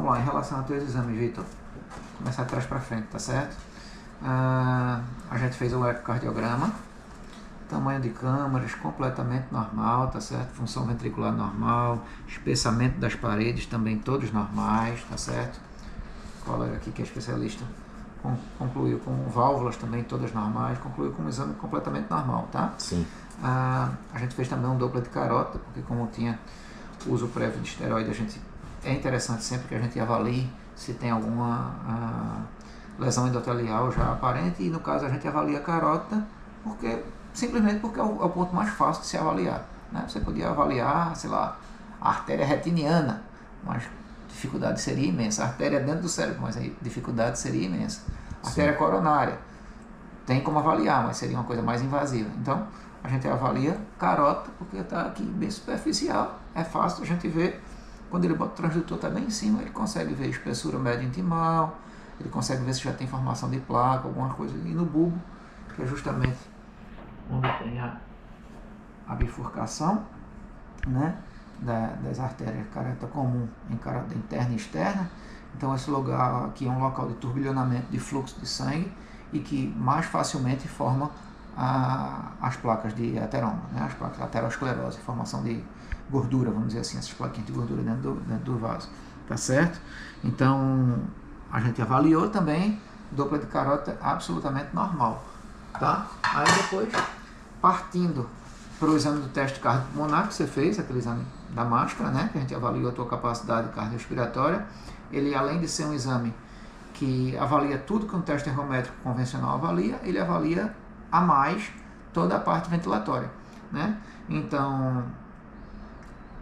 Vamos lá, em relação aos teus exames, Vitor. Vou começar de trás para frente, tá certo? A gente fez o ecocardiograma, tamanho de câmaras completamente normal, tá certo? Função ventricular normal, espessamento das paredes também todos normais, tá certo? O colega aqui que é especialista concluiu com válvulas também todas normais, concluiu com um exame completamente normal, tá? Sim. A gente fez também um Doppler de carota, porque como tinha uso prévio de esteroide, é interessante sempre que a gente avalie se tem alguma lesão endotelial já aparente, e no caso a gente avalia a carota simplesmente porque é o ponto mais fácil de se avaliar, né? Você podia avaliar, sei lá, a artéria retiniana, mas a dificuldade seria imensa. A artéria dentro do cérebro, mas a dificuldade seria imensa. A artéria coronária, tem como avaliar, mas seria uma coisa mais invasiva. Então, a gente avalia carota, porque está aqui bem superficial, é fácil a gente ver. Quando ele bota o transdutor, está bem em cima, ele consegue ver espessura média intimal, ele consegue ver se já tem formação de placa, alguma coisa. E no bulbo, que é justamente onde tem a bifurcação, né, das artérias careta comum em carota interna e externa. Então esse lugar aqui é um local de turbilhonamento de fluxo de sangue e que mais facilmente forma as placas de ateroma, né, as placas de aterosclerose, formação de gordura, vamos dizer assim, essas plaquinhas de gordura dentro do vaso, tá certo? Então a gente avaliou também, Doppler de carota absolutamente normal, tá? Aí depois, partindo para o exame do teste cardiopulmonar que você fez, aquele exame da máscara, né, que a gente avaliou a tua capacidade cardiorrespiratória, ele além de ser um exame que avalia tudo que um teste ergométrico convencional avalia, ele avalia a mais toda a parte ventilatória, né? Então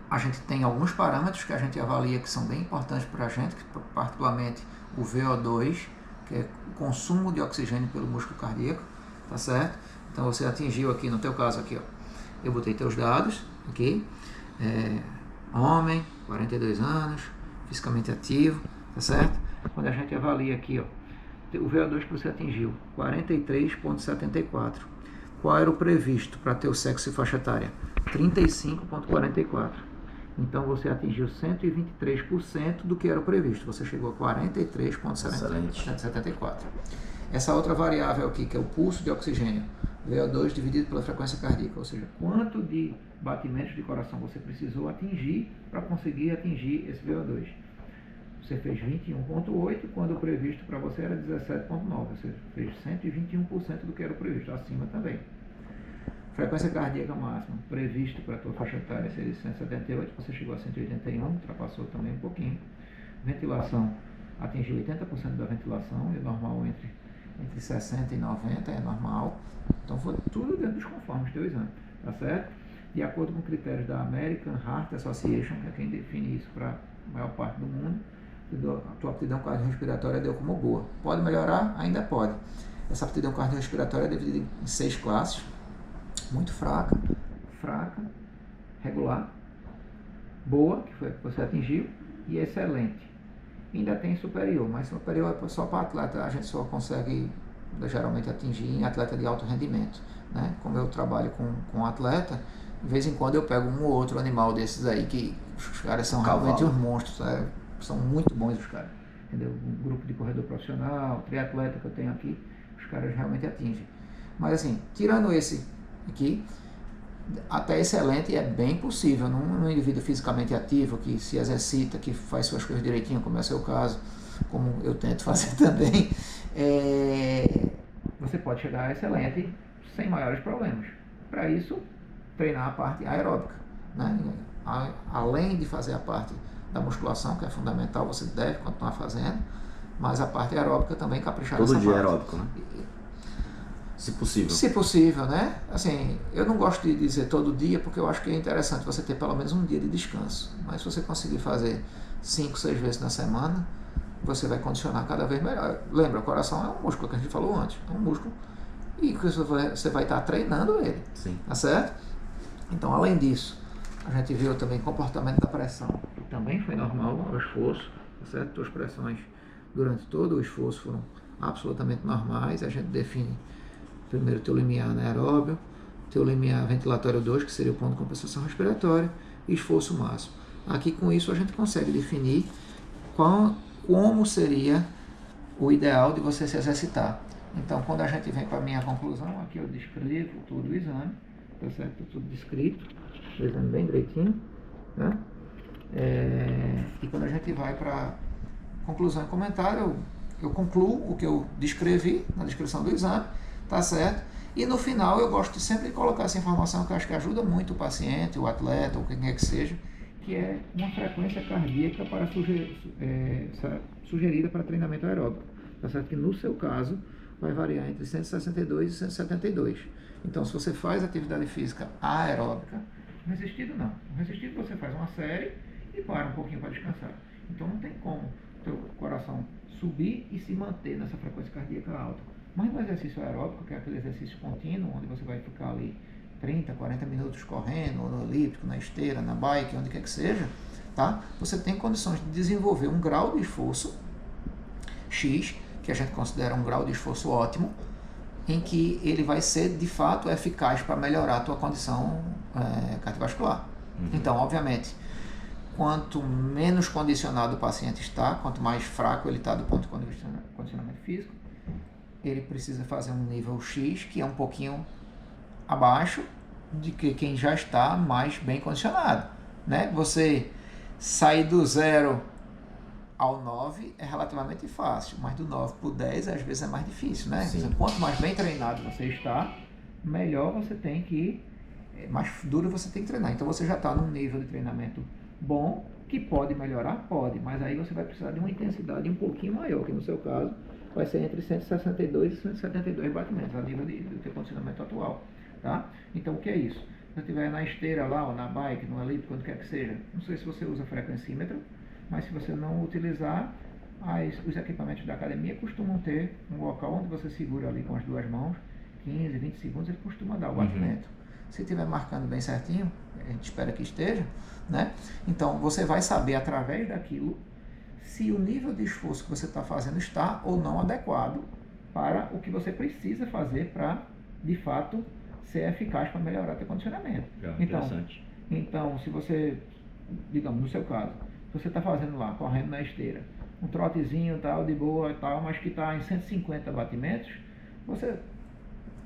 a gente tem alguns parâmetros que a gente avalia que são bem importantes para a gente, particularmente o VO2, que é o consumo de oxigênio pelo músculo cardíaco, tá certo? Então você atingiu aqui, no teu caso aqui, ó, eu botei teus dados aqui, homem, 42 anos, fisicamente ativo, tá certo? Quando a gente avalia aqui, ó, o VO2 que você atingiu, 43,74. Qual era o previsto para teu sexo e faixa etária? 35,44. Então você atingiu 123% do que era o previsto. Você chegou a 43,74. Essa outra variável aqui, que é o pulso de oxigênio, VO2 dividido pela frequência cardíaca, ou seja, quanto de batimentos de coração você precisou atingir para conseguir atingir esse VO2. Você fez 21,8, quando o previsto para você era 17,9. Você fez 121% do que era o previsto, acima também. Frequência cardíaca máxima, previsto para a tua faixa etária seria 178, você chegou a 181, ultrapassou também um pouquinho. Ventilação, atingiu 80% da ventilação, e normal entre 60 e 90 é normal. Então foi tudo dentro dos conformes do teu exame, tá certo? De acordo com critérios da American Heart Association, que é quem define isso para a maior parte do mundo, a tua aptidão cardiorrespiratória deu como boa. Pode melhorar? Ainda pode. Essa aptidão cardiorrespiratória é dividida em 6 classes. Muito fraca, regular, boa, que foi a que você atingiu, e excelente. Ainda tem superior, mas superior é só para atleta, a gente só consegue geralmente atingir em atleta de alto rendimento, né? Como eu trabalho com atleta, de vez em quando eu pego um ou outro animal desses aí, que os caras são realmente uns monstros, né? São muito bons os caras, entendeu? Um grupo de corredor profissional, triatleta que eu tenho aqui, os caras realmente atingem. Mas assim, tirando esse aqui, até excelente é bem possível num indivíduo fisicamente ativo, que se exercita, que faz suas coisas direitinho, como é o seu caso, como eu tento fazer também, você pode chegar a excelente sem maiores problemas. Para isso, treinar a parte aeróbica, né? Além de fazer a parte da musculação, que é fundamental, você deve continuar fazendo, mas a parte aeróbica também caprichar nessa parte. Todo dia aeróbico, né? Se possível. Se possível, né? Assim, eu não gosto de dizer todo dia, porque eu acho que é interessante você ter pelo menos um dia de descanso. Mas se você conseguir fazer 5, 6 vezes na semana, você vai condicionar cada vez melhor. Lembra, o coração é um músculo que a gente falou antes. É um músculo e você vai estar treinando ele. Sim. Tá certo? Então, além disso, a gente viu também comportamento da pressão, que também foi normal ao esforço, tá certo? Tuas pressões durante todo o esforço foram absolutamente normais. A gente define primeiro teu limiar anaeróbio, teu limiar ventilatório 2, que seria o ponto de compensação respiratória, e esforço máximo. Aqui com isso a gente consegue definir como seria o ideal de você se exercitar. Então, quando a gente vem para a minha conclusão, aqui eu descrevo todo o exame, tá certo? Tudo descrito, o exame bem direitinho, né? E quando a gente vai para conclusão e comentário, eu concluo o que eu descrevi na descrição do exame, tá certo? E no final eu gosto de sempre colocar essa informação que eu acho que ajuda muito o paciente, o atleta, ou quem quer que seja, que é uma frequência cardíaca para sugerida para treinamento aeróbico. Tá certo? Que no seu caso vai variar entre 162 e 172. Então, se você faz atividade física aeróbica, resistido não. Resistido você faz uma série e para um pouquinho para descansar. Então, não tem como o teu coração subir e se manter nessa frequência cardíaca alta. Mas no exercício aeróbico, que é aquele exercício contínuo, onde você vai ficar ali 30, 40 minutos correndo, ou no elíptico, na esteira, na bike, onde quer que seja, tá? Você tem condições de desenvolver um grau de esforço X, que a gente considera um grau de esforço ótimo, em que ele vai ser de fato eficaz para melhorar a tua condição cardiovascular. Então, obviamente, quanto menos condicionado o paciente está, quanto mais fraco ele está do ponto de vista de condicionamento físico, ele precisa fazer um nível X, que é um pouquinho abaixo de que quem já está mais bem condicionado, né? Você sair do 0 ao 9 é relativamente fácil, mas do 9 para o 10 às vezes é mais difícil, né? Quanto mais bem treinado você está, melhor você tem que ir, mais duro você tem que treinar. Então você já está num nível de treinamento bom, que pode melhorar? Pode, mas aí você vai precisar de uma intensidade um pouquinho maior, que no seu caso vai ser entre 162 e 172 batimentos, a nível do teu condicionamento atual, tá? Então o que é isso? Se você estiver na esteira lá, ou na bike, no elíptico, onde quer que seja, não sei se você usa frequencímetro, mas se você não utilizar, os equipamentos da academia costumam ter um local onde você segura ali com as duas mãos, 15, 20 segundos, ele costuma dar o batimento. Se estiver marcando bem certinho, a gente espera que esteja, né? Então você vai saber através daquilo se o nível de esforço que você está fazendo está ou não adequado para o que você precisa fazer para, de fato, ser eficaz para melhorar o seu condicionamento. Então, se você, digamos, no seu caso, você está fazendo lá, correndo na esteira, um trotezinho tal, de boa e tal, mas que está em 150 batimentos, você,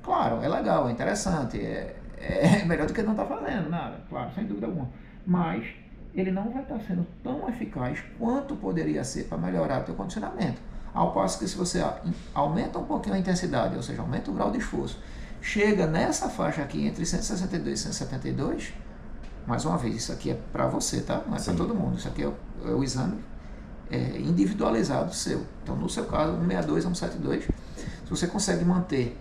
claro, é legal, é interessante, é melhor do que não estar fazendo nada, claro, sem dúvida alguma, mas ele não vai estar sendo tão eficaz quanto poderia ser para melhorar o teu condicionamento. Ao passo que se você aumenta um pouquinho a intensidade, ou seja, aumenta o grau de esforço, chega nessa faixa aqui entre 162 e 172, mais uma vez, isso aqui é para você, tá? Não é para todo mundo, isso aqui é o exame individualizado seu. Então, no seu caso, 162 a 172, se você consegue manter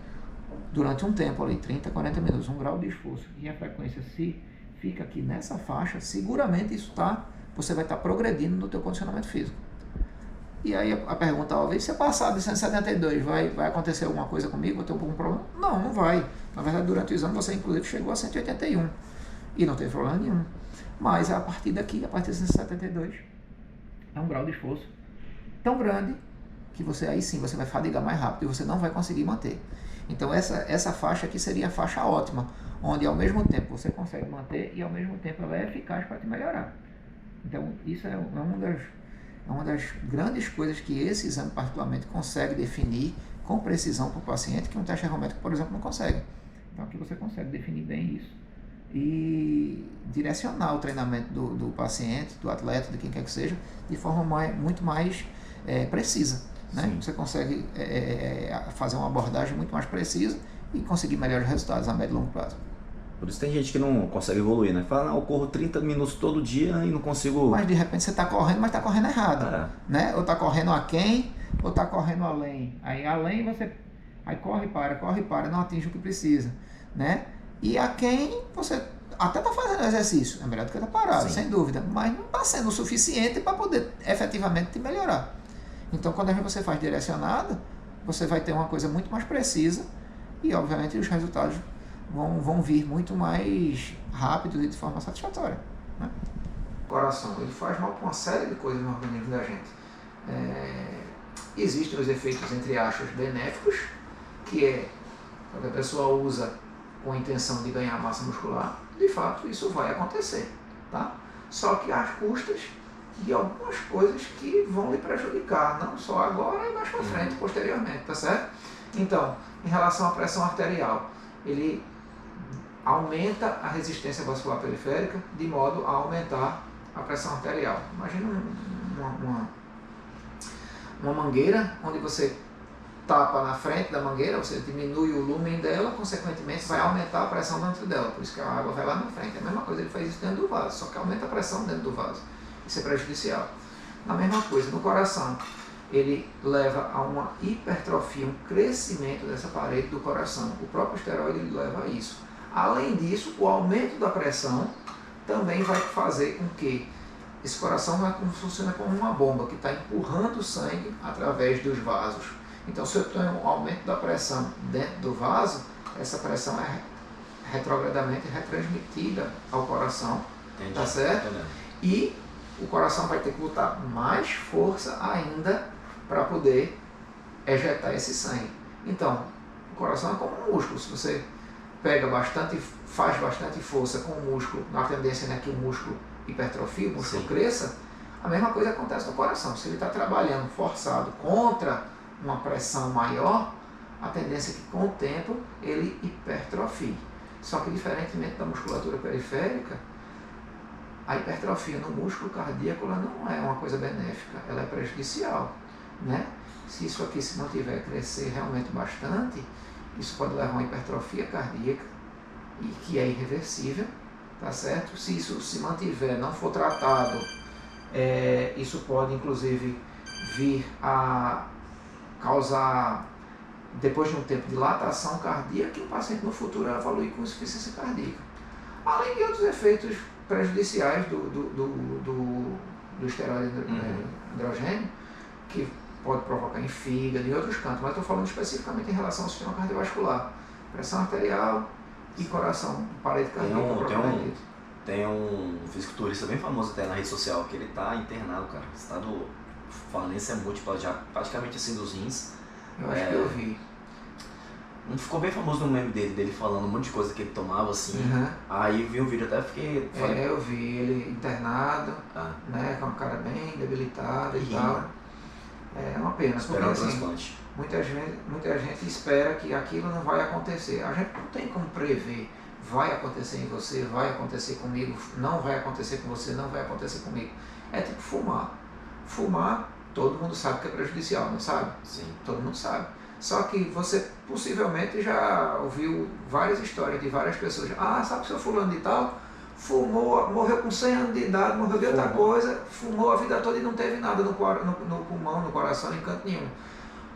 durante um tempo ali, 30, 40 minutos, um grau de esforço e a frequência se fica aqui nessa faixa, seguramente você vai estar progredindo no teu condicionamento físico. E aí a pergunta, talvez, se eu passar de 172, vai acontecer alguma coisa comigo? Vou ter algum problema? Não, não vai. Na verdade, durante o exame, você inclusive chegou a 181 e não teve problema nenhum. Mas a partir daqui, a partir de 172, é um grau de esforço tão grande que aí sim você vai fadigar mais rápido e você não vai conseguir manter. Então essa faixa aqui seria a faixa ótima, onde ao mesmo tempo você consegue manter e ao mesmo tempo ela é eficaz para te melhorar. Então isso é uma das grandes coisas que esse exame particularmente consegue definir com precisão para o paciente, que um teste ergométrico, por exemplo, não consegue. Então aqui você consegue definir bem isso e direcionar o treinamento do paciente, do atleta, de quem quer que seja, de forma muito mais precisa. Né? Você consegue fazer uma abordagem muito mais precisa e conseguir melhores resultados a médio e longo prazo. Por isso tem gente que não consegue evoluir, né? Fala, eu corro 30 minutos todo dia e não consigo... Mas de repente você está correndo, mas está correndo errado. Né? Ou está correndo aquém, ou está correndo além. Aí além você... Aí corre e para, não atinge o que precisa. Né? E aquém você até está fazendo exercício, é melhor do que estar parado, sem dúvida. Mas não está sendo o suficiente para poder efetivamente te melhorar. Então quando você faz direcionado, você vai ter uma coisa muito mais precisa e obviamente os resultados vão vir muito mais rápido e de forma satisfatória. Né? O coração, ele faz mal para uma série de coisas no organismo da gente. Existem os efeitos, entre aspas, benéficos, que é quando a pessoa usa com a intenção de ganhar massa muscular, de fato isso vai acontecer. Tá? Só que às custas de algumas coisas que vão lhe prejudicar, não só agora e mais para frente, posteriormente, tá certo? Então, em relação à pressão arterial, ele aumenta a resistência vascular periférica de modo a aumentar a pressão arterial. Imagina uma mangueira onde você tapa na frente da mangueira, você diminui o lumen dela, consequentemente vai aumentar a pressão dentro dela, por isso que a água vai lá na frente. É a mesma coisa, ele faz isso dentro do vaso, só que aumenta a pressão dentro do vaso. Isso é prejudicial. A mesma coisa no coração, ele leva a uma hipertrofia, um crescimento dessa parede do coração. O próprio esteroide ele leva a isso. Além disso, o aumento da pressão também vai fazer com que esse coração funcione como uma bomba que está empurrando o sangue através dos vasos. Então, se eu tenho um aumento da pressão dentro do vaso, essa pressão é retrogradamente retransmitida ao coração. Entendi. Tá certo? Entendi. E o coração vai ter que botar mais força ainda para poder ejetar esse sangue. Então, o coração é como um músculo. Se você pega bastante, faz bastante força com o músculo, na tendência que o músculo hipertrofia, o músculo cresça, a mesma coisa acontece no coração. Se ele está trabalhando forçado contra uma pressão maior, a tendência é que com o tempo ele hipertrofie. Só que diferentemente da musculatura periférica, a hipertrofia no músculo cardíaco ela não é uma coisa benéfica, ela é prejudicial, né? Se isso aqui se mantiver crescer realmente bastante, isso pode levar a uma hipertrofia cardíaca, e que é irreversível, tá certo? Se isso se mantiver, não for tratado, isso pode inclusive vir a causar, depois de um tempo, dilatação cardíaca, e o paciente no futuro evoluir com insuficiência cardíaca. Além de outros efeitos prejudiciais do esteroide androgênio, que pode provocar em fígado e outros cantos, mas estou falando especificamente em relação ao sistema cardiovascular, pressão arterial e coração, parede cardíaca. Tem um fisiculturista bem famoso até na rede social, que ele está internado, cara, estado falência múltipla já, praticamente assim dos rins. Eu acho que eu vi. Ficou bem famoso no meme dele falando um monte de coisa que ele tomava assim. Aí vi um vídeo até fiquei. Eu vi ele internado, né, com a cara bem debilitada e tal. É uma pena, porque assim, muita gente espera que aquilo não vai acontecer. A gente não tem como prever. Vai acontecer em você, vai acontecer comigo, não vai acontecer com você, não vai acontecer comigo. É tipo fumar. Fumar, todo mundo sabe que é prejudicial, não sabe? Sim. Todo mundo sabe. Só que você possivelmente já ouviu várias histórias de várias pessoas. Sabe o seu fulano de tal? Fumou, morreu com 100 anos de idade, morreu de outra coisa, fumou a vida toda e não teve nada no pulmão, no coração, em canto nenhum.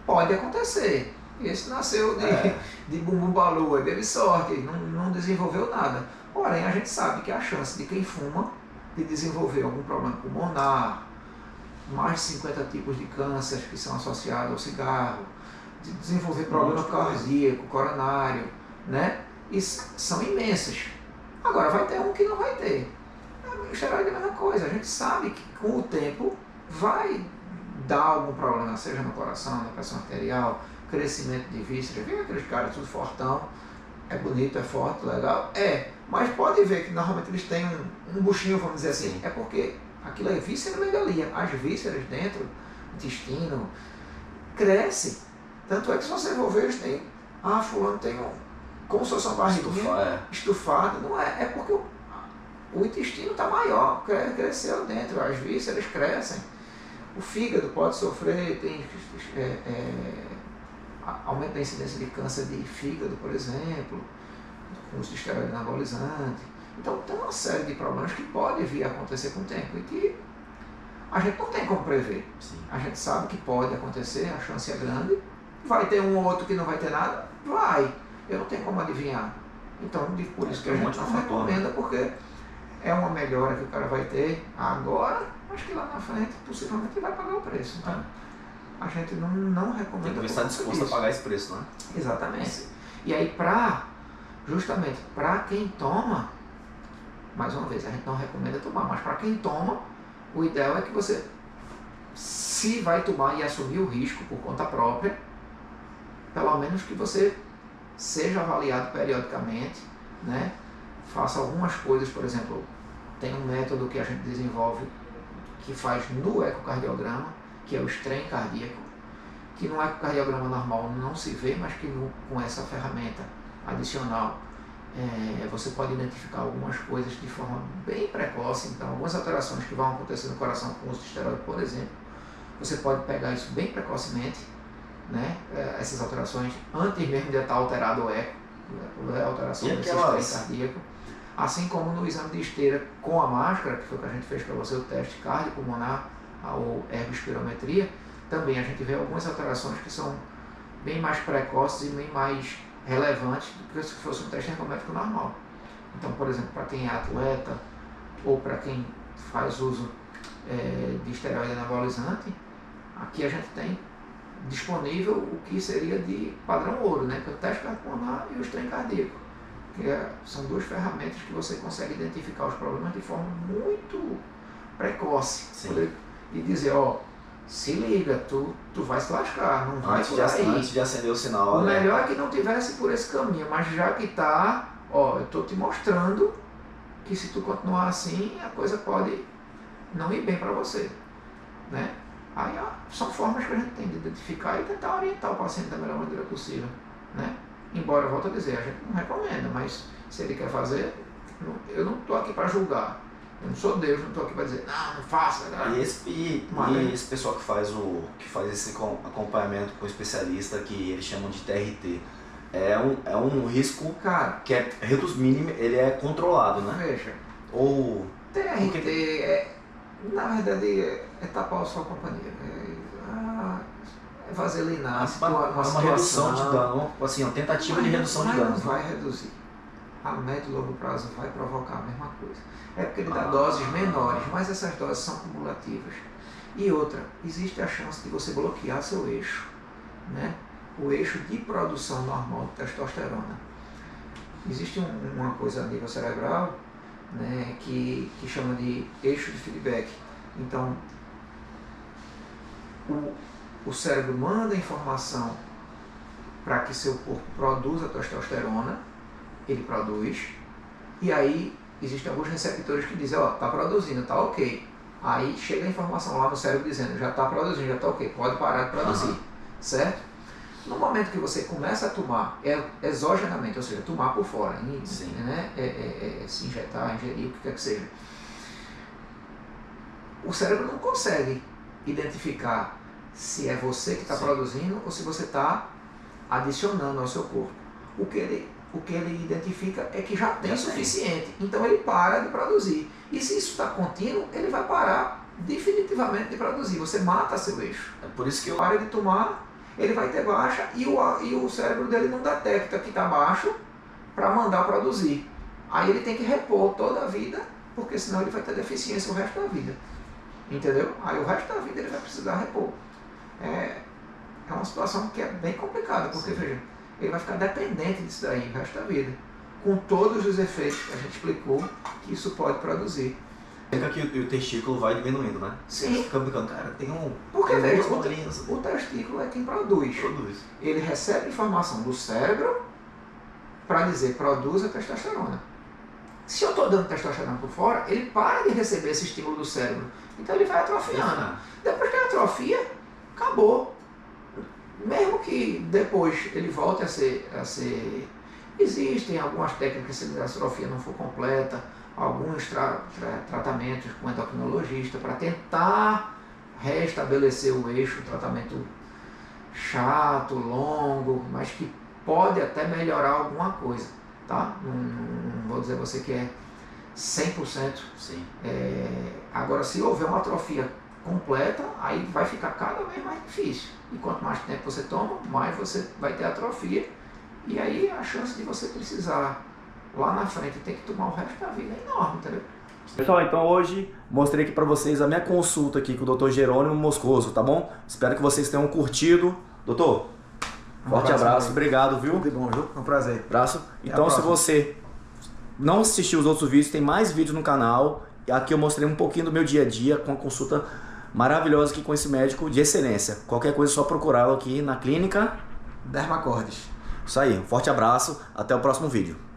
Pode acontecer. Esse nasceu de bumbum balua, teve sorte, não desenvolveu nada. Porém, a gente sabe que a chance de quem fuma de desenvolver algum problema pulmonar, mais de 50 tipos de câncer que são associados ao cigarro, de desenvolver problema cardíaco, coronário, né? E são imensas. Agora, vai ter um que não vai ter. O esteroide é a mesma coisa. A gente sabe que com o tempo vai dar algum problema, seja no coração, na pressão arterial, crescimento de vísceras. Vem aqueles caras tudo fortão, é bonito, é forte, legal. Mas pode ver que normalmente eles têm um buchinho, vamos dizer assim. É porque aquilo é vísceromegalia. As vísceras dentro do intestino crescem. Tanto é que se você for ver, eles têm, fulano tem como se fosse uma barriguinha estufada. Não é, é porque o intestino está maior, cresceu dentro, as vísceras crescem. O fígado pode sofrer, tem aumento da incidência de câncer de fígado, por exemplo, com uso de esteroide anabolizante. Então tem uma série de problemas que pode vir a acontecer com o tempo e que a gente não tem como prever. Sim. A gente sabe que pode acontecer, a chance é grande. Vai ter um ou outro que não vai ter nada? Vai. Eu não tenho como adivinhar. Então, por isso que a gente não recomenda, porque é uma melhora que o cara vai ter agora, acho que lá na frente, possivelmente, vai pagar o preço. Então, a gente não recomenda. Tem que estar disposto a pagar esse preço, né? Exatamente. E aí, justamente para quem toma, mais uma vez, a gente não recomenda tomar, mas para quem toma, o ideal é que você, se vai tomar e assumir o risco por conta própria, pelo menos que você seja avaliado periodicamente, né? Faça algumas coisas, por exemplo, tem um método que a gente desenvolve que faz no ecocardiograma, que é o strain cardíaco, que no ecocardiograma normal não se vê, mas que com essa ferramenta adicional você pode identificar algumas coisas de forma bem precoce. Então, algumas alterações que vão acontecer no coração com o uso de esteroide, por exemplo, você pode pegar isso bem precocemente, né? Essas alterações, antes mesmo de estar alterado o eco, a alteração desse strain cardíaco. Assim como no exame de esteira com a máscara, que foi o que a gente fez para você, o teste cardiopulmonar, ou ergospirometria, também a gente vê algumas alterações que são bem mais precoces e bem mais relevantes do que se fosse um teste ergométrico normal. Então, por exemplo, para quem é atleta ou para quem faz uso de esteroide anabolizante, aqui a gente tem disponível o que seria de padrão ouro, né? Que é o teste cardiopulmonar e o strain cardíaco. São duas ferramentas que você consegue identificar os problemas de forma muito precoce. E dizer, ó, se liga, tu vai se lascar, não vai por aí. Antes de acender o sinal. O melhor é que não tivesse por esse caminho, mas já que tá, ó, eu tô te mostrando que se tu continuar assim, a coisa pode não ir bem para você, né? Aí são formas que a gente tem de identificar e tentar orientar o paciente da melhor maneira possível, né? Embora, volto a dizer, a gente não recomenda, mas se ele quer fazer, eu não estou aqui para julgar. Eu não sou Deus, não estou aqui para dizer, não faça. E esse pessoal que faz esse acompanhamento com o especialista, que eles chamam de TRT, é um risco, cara, que é mínimo, ele é controlado, né? Veja, ou TRT na verdade é tapar o sol companhia. Vaselinar, uma redução de dano, assim, uma tentativa de redução de dano. Não vai reduzir. A médio e longo prazo vai provocar a mesma coisa. É porque ele dá doses menores, mas essas doses são cumulativas. E outra, existe a chance de você bloquear seu eixo, né? O eixo de produção normal de testosterona. Existe uma coisa a nível cerebral, né, que chama de eixo de feedback. Então, o cérebro manda informação para que seu corpo produza testosterona, ele produz, e aí existem alguns receptores que dizem, ó, tá produzindo, tá ok. Aí chega a informação lá no cérebro dizendo, já tá produzindo, já tá ok, pode parar de produzir, certo? No momento que você começa a tomar exogenamente, ou seja, tomar por fora, né? Se injetar, ingerir, o que quer que seja, o cérebro não consegue identificar se é você que está produzindo ou se você está adicionando ao seu corpo. O que ele identifica é que já tem suficiente, então ele para de produzir. E se isso está contínuo, ele vai parar definitivamente de produzir. Você mata seu eixo. É por isso que para de tomar, ele vai ter baixa e o cérebro dele não detecta que está baixo para mandar produzir. Aí ele tem que repor toda a vida, porque senão ele vai ter deficiência o resto da vida. Entendeu? Aí o resto da vida ele vai precisar repor. É uma situação que é bem complicada, porque veja, ele vai ficar dependente disso daí o resto da vida, com todos os efeitos que a gente explicou que isso pode produzir. Fica que o testículo vai diminuindo, né? Sim. Fica brincando, cara, tem um... Porque veja, o testículo é quem produz. Ele recebe informação do cérebro para dizer, produza testosterona. Se eu estou dando testosterona por fora, ele para de receber esse estímulo do cérebro. Então ele vai atrofiando. Depois que ele atrofia, acabou. Mesmo que depois ele volte a ser... Existem algumas técnicas, se a atrofia não for completa, alguns tratamentos com endocrinologista para tentar restabelecer o eixo, um tratamento chato, longo, mas que pode até melhorar alguma coisa, tá? Não vou dizer a você que é 100%. Sim. Agora, se houver uma atrofia completa, aí vai ficar cada vez mais difícil. E quanto mais tempo você toma, mais você vai ter atrofia. E aí a chance de você precisar lá na frente ter que tomar o resto da vida é enorme, entendeu? Pessoal, então hoje mostrei aqui para vocês a minha consulta aqui com o Dr. Jerônimo Moscoso, tá bom? Espero que vocês tenham curtido. Doutor, forte abraço, obrigado, viu? Tudo de bom, viu? É um prazer. Abraço. Então, se você não assistiu os outros vídeos, tem mais vídeos no canal. Aqui eu mostrei um pouquinho do meu dia a dia com uma consulta maravilhosa aqui com esse médico de excelência. Qualquer coisa é só procurá-lo aqui na clínica Dermacordes. Isso aí, um forte abraço, até o próximo vídeo.